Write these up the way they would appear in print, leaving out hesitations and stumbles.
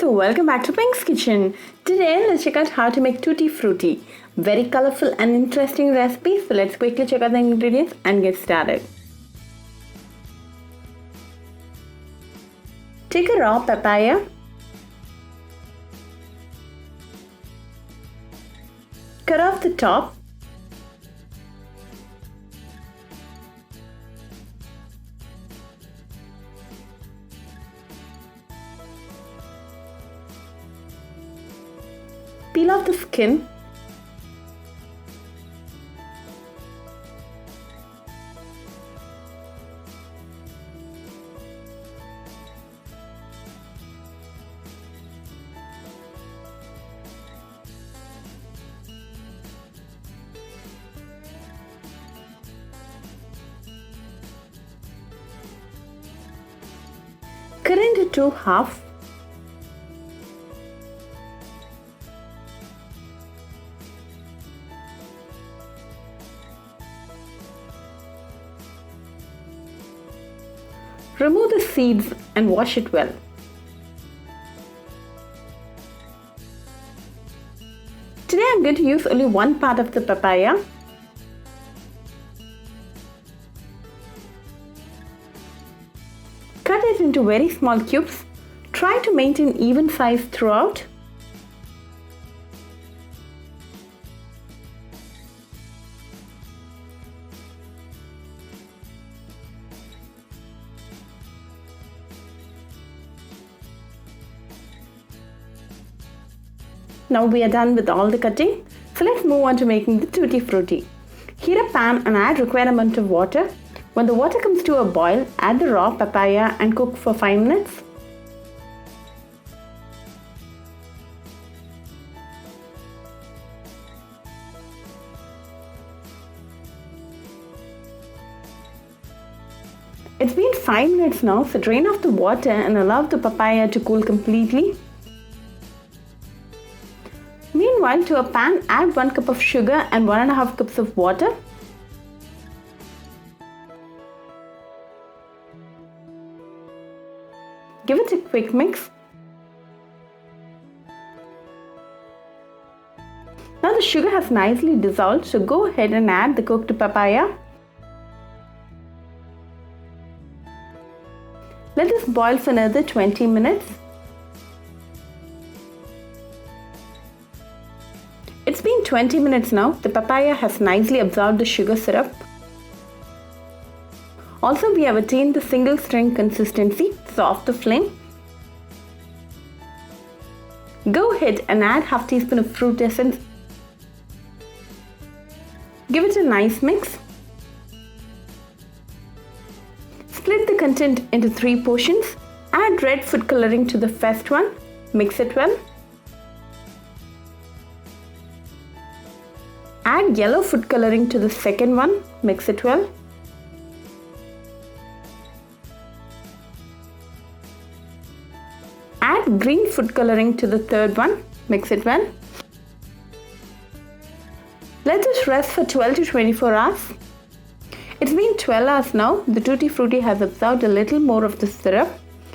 friends, welcome back to Pink's Kitchen. Today let's check out how to make Tutti Frutti. Very colorful and interesting recipe, so let's quickly check out the ingredients and get started. Take a raw papaya. Cut off the top. Peel off the skin. Cut into two halves. Remove the seeds and wash it well. Today I'm going to use only one part of the papaya. Cut it into very small cubes. Try to maintain even size throughout. Now we are done with all the cutting. So let's move on to making the Tutti Frutti. Heat a pan and add required amount of water. When the water comes to a boil, add the raw papaya and cook for 5 minutes. It's been 5 minutes now, so drain off the water and allow the papaya to cool completely. Meanwhile, to a pan, add 1 cup of sugar and 1.5 cups of water. Give it a quick mix. Now the sugar has nicely dissolved, so go ahead and add the cooked papaya. Let this boil for another 20 minutes. It's been 20 minutes now. The papaya has nicely absorbed the sugar syrup. Also, we have attained the single string consistency, so off the flame. Go ahead and add half teaspoon of fruit essence. Give it a nice mix. Split the content into 3 portions. Add red food coloring to the first one. Mix it well. Add yellow food coloring to the second one. Mix it well. Add green food coloring to the third one. Mix it well. Let this rest for 12 to 24 hours. It's been 12 hours now. The Tutti Frutti has absorbed a little more of the syrup.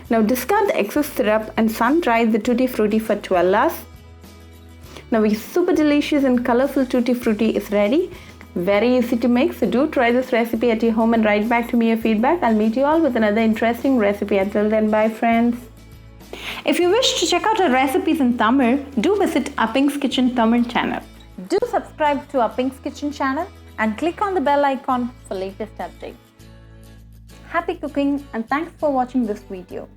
Now discard the excess syrup and sun dry the Tutti Frutti for 12 hours. Now a super delicious and colorful Tutti Frutti is ready. Very easy to make, so do try this recipe at your home and write back to me your feedback. I'll meet you all with another interesting recipe. Until then, bye friends. If you wish to check out our recipes in Tamil, do visit our Pink's Kitchen Tamil channel. Do subscribe to our Pink's Kitchen channel and click on the bell icon for latest updates. Happy cooking and thanks for watching this video.